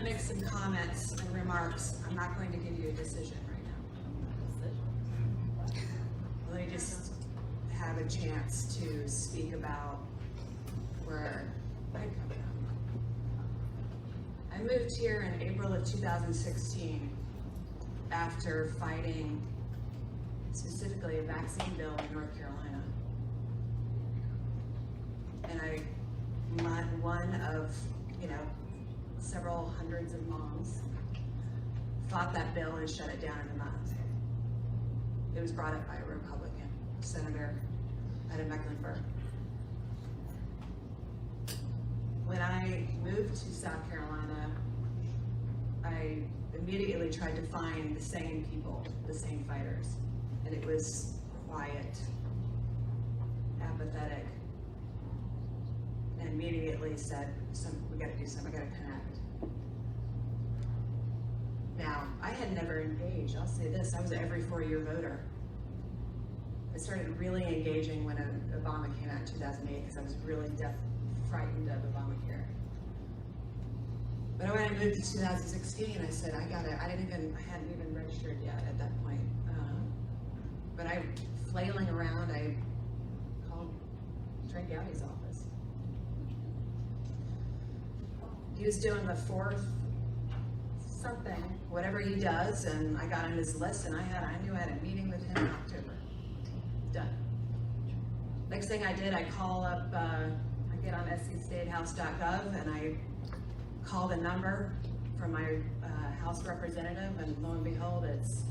make some comments and remarks. I'm not going to give you a decision right now. Let me just have a chance to speak about where I come from. I moved here in April of 2016 after fighting specifically a vaccine bill in North Carolina. And I'm one of, several hundreds of moms fought that bill and shut it down in a month. It was brought up by a Republican senator out of Mecklenburg. When I moved to South Carolina, I immediately tried to find the same people, the same fighters. And it was quiet, apathetic, and immediately said, we gotta do something, we gotta connect. Now, I had never engaged, I'll say this, I was an every 4-year voter. I started really engaging when Obama came out in 2008 because I was really frightened of Obamacare. But when I moved to 2016, I said, I hadn't even registered yet at that point. But I, flailing around, I called Trey Gowdy's office. He was doing the 4th something, whatever he does, and I got on his list, and I knew I had a meeting with him in October. Done. Next thing I did, I call up, I get on scstatehouse.gov, and I call the number from my House representative, and lo and behold, it's,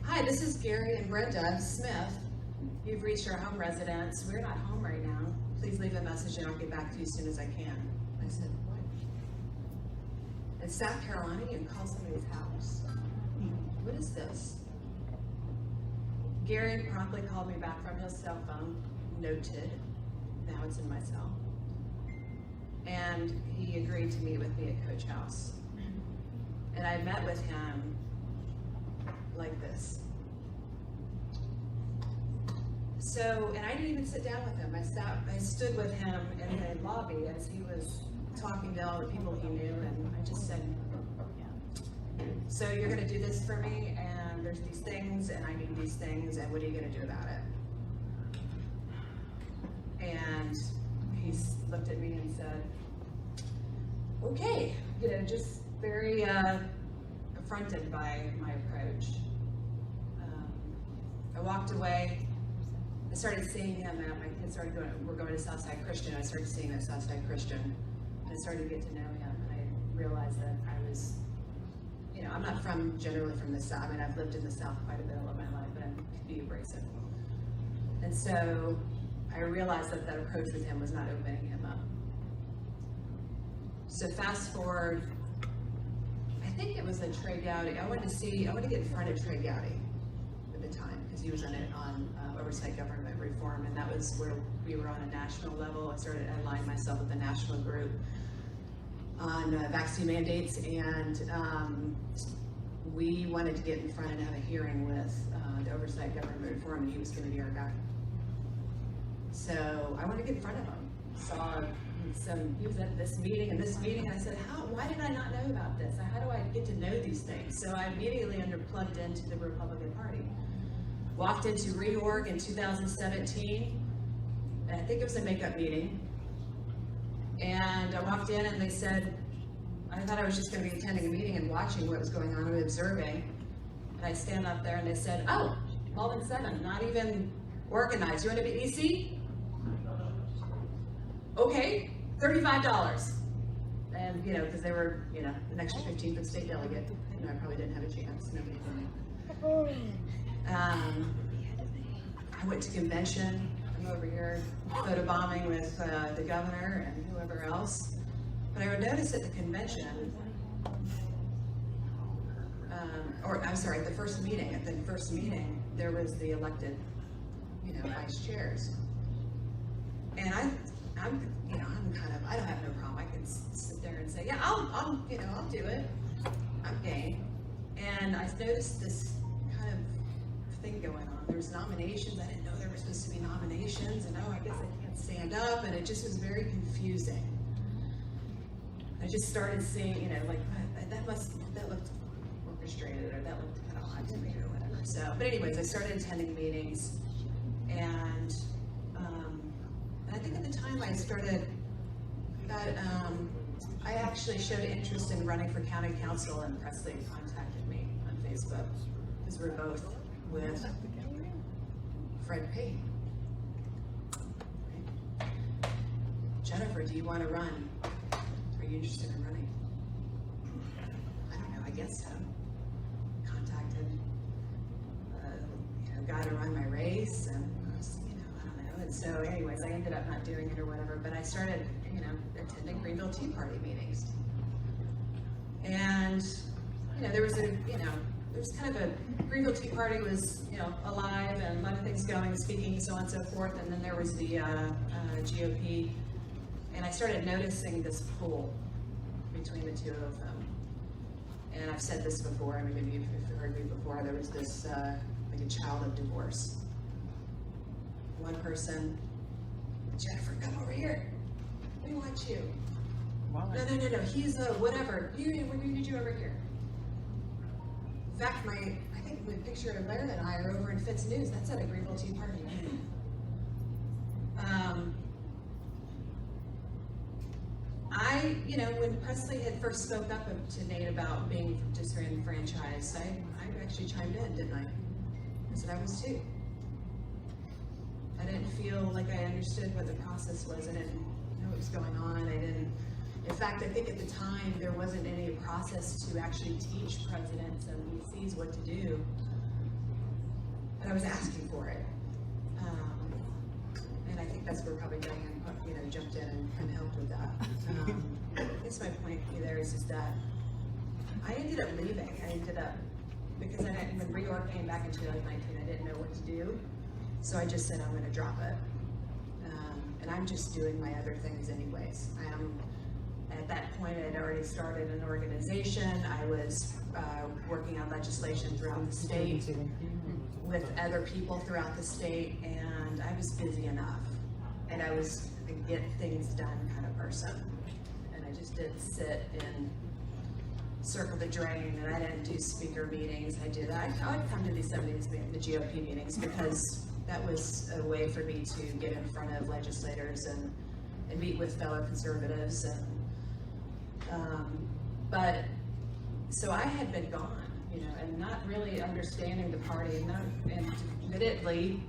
"Hi, this is Gary and Brenda Smith. You've reached our home residence. We're not home right now. Please leave a message and I'll get back to you as soon as I can." I said, "What? In South Carolina, you can call somebody's house? What is this?" Gary promptly called me back from his cell phone, noted. Now it's in my cell. And he agreed to meet with me at Coach House. And I met with him like this. So, and I didn't even sit down with him. I stood with him in the lobby as he was talking to all the people he knew, and I just said, "So you're gonna do this for me, and there's these things, and I need these things, and what are you gonna do about it?" And he looked at me and said, "Okay," just very affronted by my approach. I walked away. I started seeing him at, my kids started we're going to Southside Christian. I started seeing him at Southside Christian. And I started to get to know him, and I realized that I was, I'm not generally from the South. I mean, I've lived in the South quite a bit of my life, but I could be abrasive. And so I realized that approach with him was not opening him up. So fast forward, I think it was a Trey Gowdy. I wanted to get in front of Trey Gowdy at the time, because he was on oversight government reform, and that was where we were on a national level. I aligned myself with a national group on vaccine mandates, and we wanted to get in front and have a hearing with the oversight government reform, and he was going to be our guy. So I wanted to get in front of him. He was at this meeting, and I said, why did I not know about this? How do I get to know these things? So I immediately plugged into the Republican Party. Walked into reorg in 2017, and I think it was a makeup meeting. And I walked in and they said, I thought I was just going to be attending a meeting and watching what was going on and observing. And I stand up there and they said, "Oh, Malden 7, not even organized. You want to be EC? Okay, $35. And, because they were, an extra 15 for the state delegate. I probably didn't have a chance. Nobody did. I went to convention. I'm over here photobombing with the governor and whoever else. But I would notice at the convention, at the first meeting, there was the elected, vice chairs. And I don't have no problem. I can sit there and say, yeah, I'll do it. I'm game. And I noticed this kind of thing going on. There was nominations. I didn't know there were supposed to be nominations, and I guess I can't stand up, and it just was very confusing. I just started seeing, like, that looked orchestrated, or that looked kind of odd to me, or whatever. So, but anyways, I started attending meetings, and I think at the time I started that, I actually showed interest in running for county council, and Presley contacted me on Facebook, because we're both with Fred P. Jennifer, do you want to run? Are you interested in running? I don't know, I guess so. Contacted a guy to run my race, and I was, I don't know. And so anyways, I ended up not doing it or whatever, but I started, attending Greenville Tea Party meetings. And, there was kind of a, Greenville Tea Party was, alive, and a lot of things going, speaking, so on and so forth, and then there was the GOP. And I started noticing this pull between the two of them. And I've said this before, I mean, maybe you've heard me before, there was this, like a child of divorce. One person, Jennifer, come over here. We want you. Why? No, he's whatever. We need you over here. In fact, I think the picture of Larry and I are over in Fitz News. That's at a Greenville Tea Party. When Presley had first spoke up to Nate about being disenfranchised, I actually chimed in, didn't I? I said I was too. I didn't feel like I understood what the process was. I didn't know what was going on. In fact, I think at the time there wasn't any process to actually teach presidents and VCs what to do. But I was asking for it. And I think that's where probably Diane, jumped in and helped with that. I guess my point there is that I ended up leaving. Because when reorg came back in 2019, I didn't know what to do. So I just said, I'm going to drop it. And I'm just doing my other things anyways. At that point, I had already started an organization. I was working on legislation throughout the state with other people throughout the state, and I was busy enough. And I was a get things done kind of person. And I just didn't sit and circle the drain, and I didn't do speaker meetings. I would come to these 70s, the GOP meetings, because that was a way for me to get in front of legislators and meet with fellow conservatives. But so I had been gone, and not really understanding the party, and admittedly,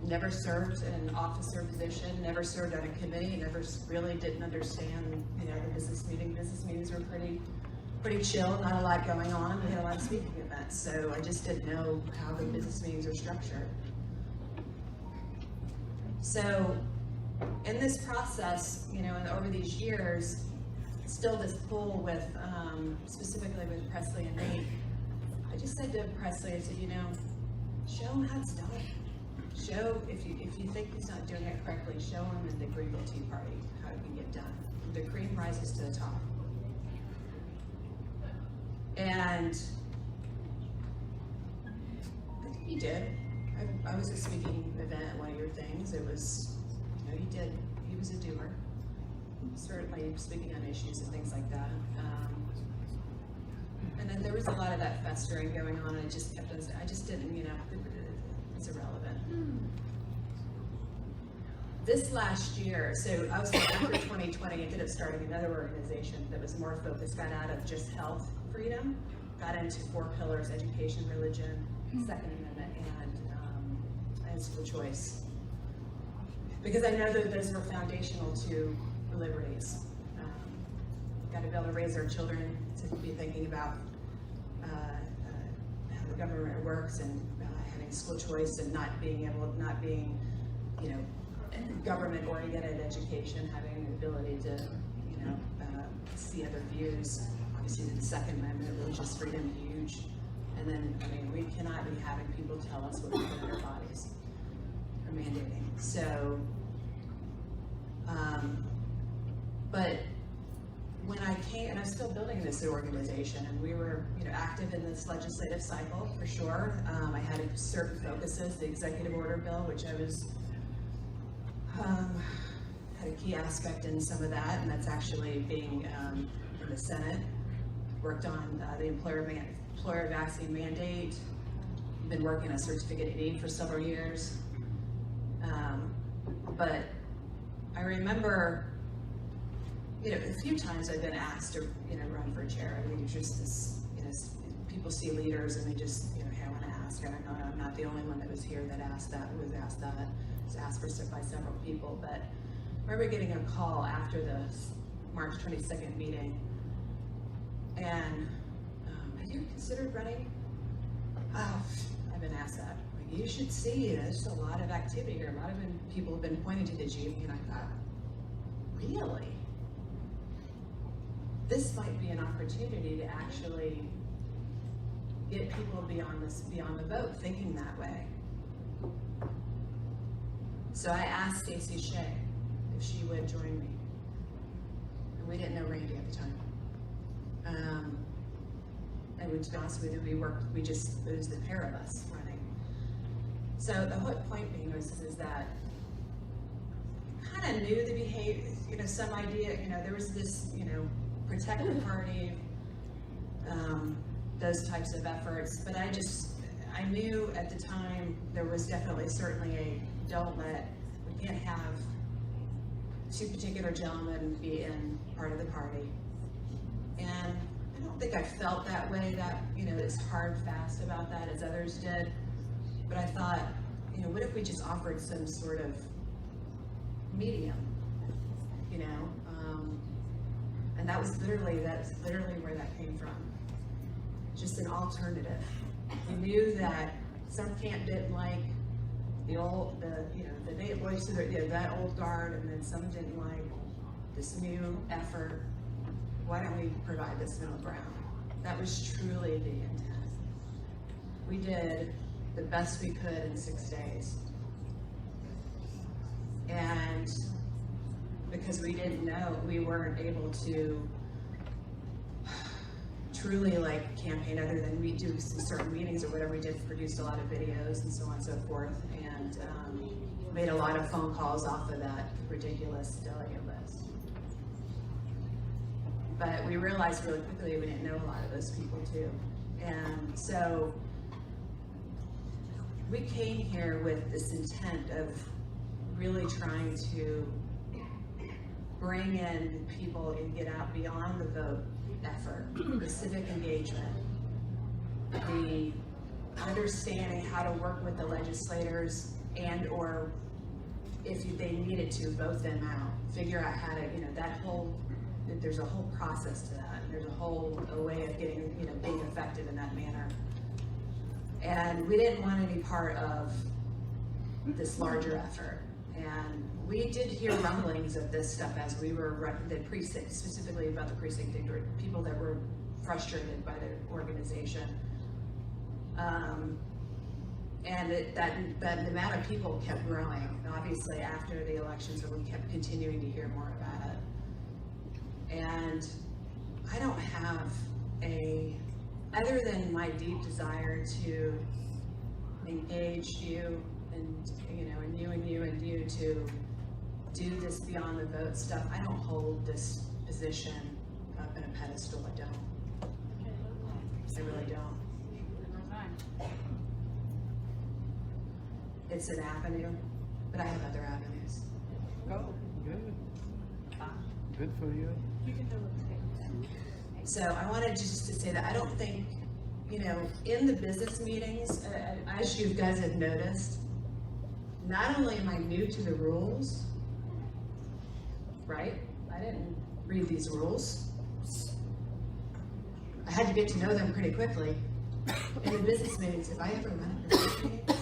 never served in an officer position, never served on a committee, never really didn't understand, the business meetings. Business meetings were pretty chill, not a lot going on. We had a lot of speaking events, so I just didn't know how the business meetings are structured. So in this process, and over these years, still this pull with, specifically with Presley and Nate, I just said to Presley, I said, show him how it's done. Show, if you think he's not doing it correctly, show him in the Greenville Tea Party how it can get done. The cream rises to the top. And I think he did. I was a speaking event at one of your things. It was, he did. He was a doer. Certainly speaking on issues and things like that. And then there was a lot of that festering going on, and I just kept on saying, I just didn't, it's irrelevant. This last year, so I was after 2020, ended up starting another organization that was more focused, got out of just health freedom, got into 4 pillars: education, religion, Second Amendment, and school choice. Because I know that those were foundational to liberties. Got to be able to raise our children to be thinking about how the government works, and having school choice, and not being government-oriented education, having the ability to see other views. Obviously, the Second Amendment, religious freedom, huge. And then, we cannot be having people tell us what we put in our bodies, or mandating. So, but when I came, and I'm still building this organization, and we were, active in this legislative cycle for sure. I had certain focuses, the executive order bill, which I was had a key aspect in some of that, and that's actually being in the Senate. Worked on the employer vaccine mandate. Been working on certificate of need for several years. But I remember, a few times I've been asked to, run for chair. I mean, it's just this, people see leaders and they just, hey, I want to ask. I don't know, I'm not the only one that was here that asked that, who was asked that. It was asked for by several people. But I remember getting a call after the March 22nd meeting. And have you considered running? I've been asked that. Like, you should see, there's a lot of activity here. A lot of people have been pointing to the GOP, and I thought, really? This might be an opportunity to actually get people beyond the vote, thinking that way. So I asked Stacey Shea if she would join me. And we didn't know Randy at the time. And to be honest with you, it was the pair of us running. So the whole point being is that I kind of knew the behavior, some idea, there was this, protect the party, those types of efforts, but I knew at the time there was certainly we can't have two particular gentlemen be in part of the party. And I don't think I felt that way, that, as hard fast about that as others did. But I thought, what if we just offered some sort of medium, and that's literally where that came from. Just an alternative. We knew that some camp didn't like that old guard, and then some didn't like this new effort. Why don't we provide this middle ground? That was truly the intent. We did the best we could in 6 days. And because we didn't know, we weren't able to truly campaign other than we do some certain meetings or whatever we did, produced a lot of videos and so on and so forth, and made a lot of phone calls off of that ridiculous delegate list. But we realized really quickly we didn't know a lot of those people too. And so we came here with this intent of really trying to bring in people and get out beyond the vote effort, the civic engagement, the understanding how to work with the legislators, and or if they needed to, vote them out, figure out how to, there's a whole process to that. There's a way of getting, being effective in that manner. And we didn't want any part of this larger effort. And we did hear rumblings of this stuff as we were the precinct, specifically about the precinct, people that were frustrated by the organization. And that the amount of people kept growing. And obviously after the election, so we kept continuing to hear more about it. And I don't have other than my deep desire to engage you and you to do this beyond the vote stuff, I don't hold this position up in a pedestal. I don't. I really don't. It's an avenue, but I have other avenues. Oh, good. Good for you. So I wanted just to say that I don't think, in the business meetings, as you guys have noticed, not only am I new to the rules, right? I didn't read these rules. I had to get to know them pretty quickly. In the business meetings, if I ever run a business meeting, no.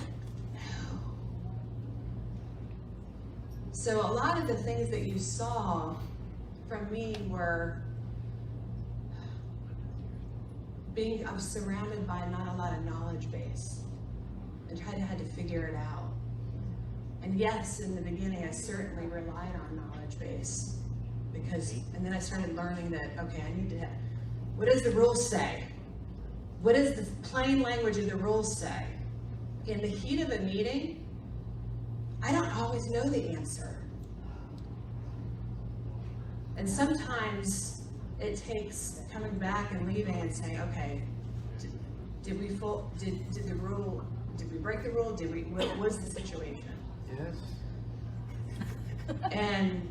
So a lot of the things that you saw from me were I was surrounded by not a lot of knowledge base and had to figure it out. And yes, in the beginning, I certainly relied on knowledge base and then I started learning that, okay, I need to have, what does the rules say? What does the plain language of the rules say? In the heat of a meeting, I don't always know the answer. And sometimes it takes coming back and leaving and saying, okay, did we break the rule? What was the situation? Yes. And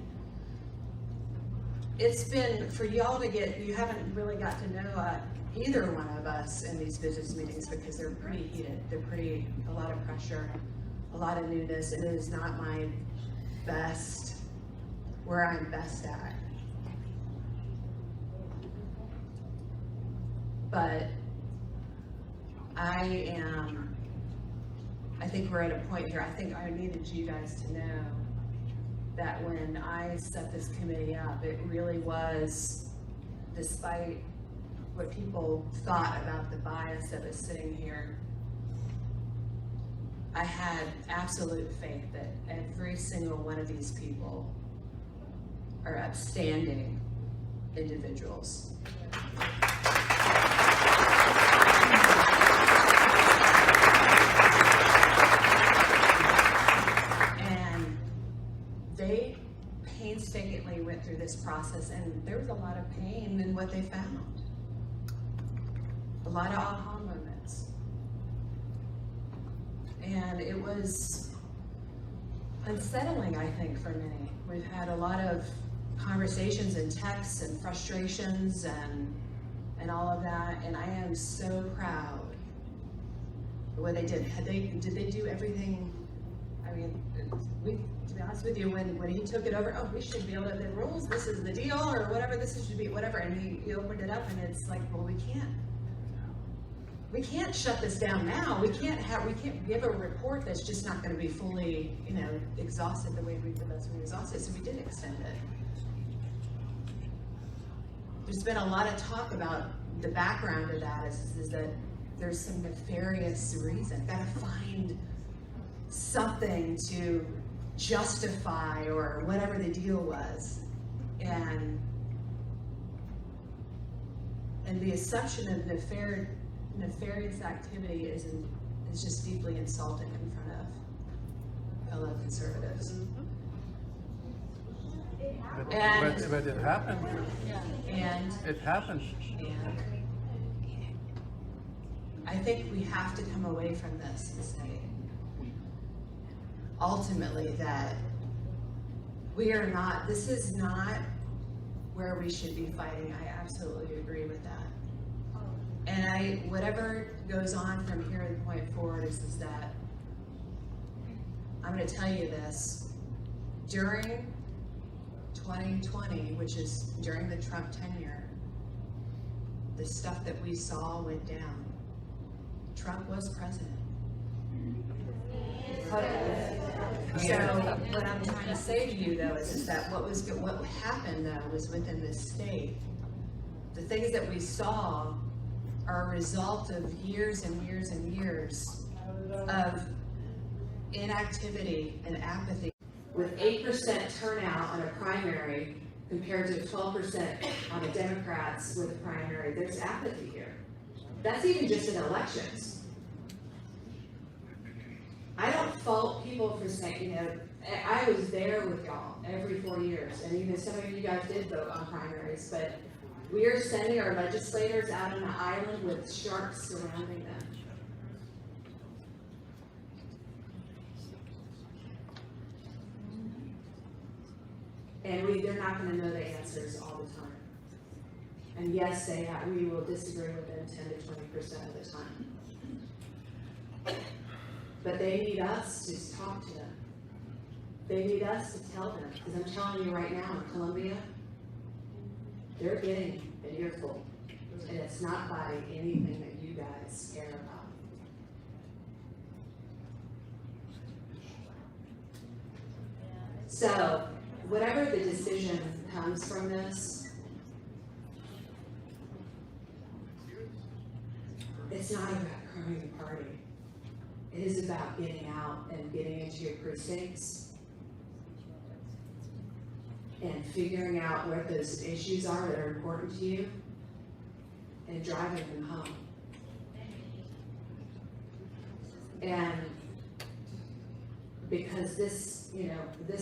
it's been, for y'all to you haven't really got to know either one of us in these business meetings because they're pretty heated. They're a lot of pressure, a lot of newness. It is not my best, where I'm best at. But I think we're at a point here, I think I needed you guys to know that when I set this committee up, it really was, despite what people thought about the bias of us sitting here, I had absolute faith that every single one of these people are upstanding individuals. They painstakingly went through this process, and there was a lot of pain in what they found. A lot of aha moments. And it was unsettling, I think, for many. We've had a lot of conversations and texts and frustrations and all of that, and I am so proud of what they did. Did they do everything? I mean, to be honest with you, when he took it over, oh, we should be able to, the rules, this is the deal, or whatever, this should be, whatever, and he opened it up, and it's like, well, we can't shut this down now. We can't give a report that's just not going to be fully, exhausted the way we exhausted, so we did extend it. There's been a lot of talk about the background of that is that there's some nefarious reason. Got to find something to justify or whatever the deal was, and the assumption of nefarious activity is just deeply insulting in front of fellow conservatives. But it happened. And it happened. And I think we have to come away from this and say, ultimately, that this is not where we should be fighting. I absolutely agree with that. And whatever goes on from here at the point forward is that I'm going to tell you this. During 2020, which is during the Trump tenure, the stuff that we saw went down. Trump was president. So what I'm trying to say to you, though, is that what happened, though, was within this state. The things that we saw are a result of years and years and years of inactivity and apathy. With 8% turnout on a primary compared to 12% on the Democrats with a primary, there's apathy here. That's even just in elections. I don't fault people for saying, I was there with y'all every 4 years, and even some of you guys did vote on primaries, but we are sending our legislators out on an island with sharks surrounding them. And they're not going to know the answers all the time. And yes, we will disagree with them 10 to 20% of the time. But they need us to talk to them. They need us to tell them. Because I'm telling you right now, in Columbia, they're getting an earful. And it's not by anything that you guys care about. So, whatever the decision comes from this, it's not about growing the party. It is about getting out and getting into your precincts and figuring out what those issues are that are important to you and driving them home. And because this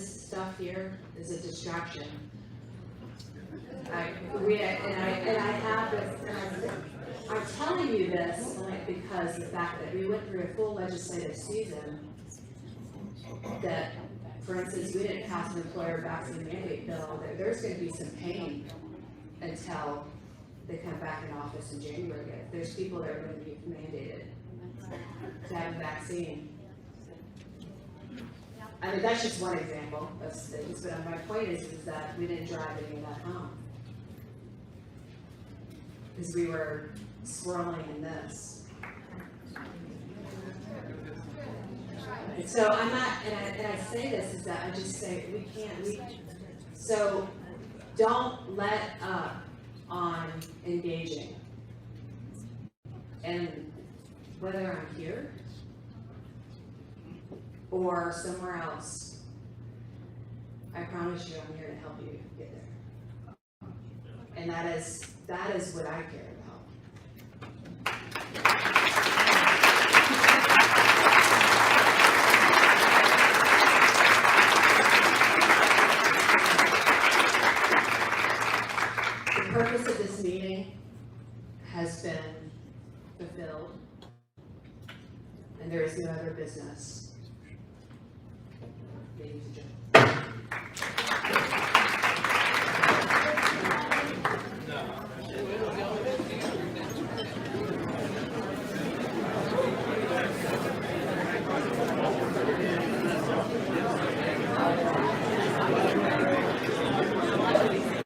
stuff here is a distraction. I have this, and I'm telling you this because the fact that we went through a full legislative season that, for instance, we didn't pass an employer vaccine mandate bill, there's going to be some pain until they come back in office in January. There's people that are going to be mandated to have a vaccine. I mean, that's just one example of things, but my point is that we didn't drive any of that home. Because we were swirling in this. So I'm not, and I say this is that I just say so don't let up on engaging. And whether I'm here or somewhere else, I promise you I'm here to help you get there. And that is what I care about. The purpose of this meeting has been fulfilled, and there is no other business. Ladies and gentlemen.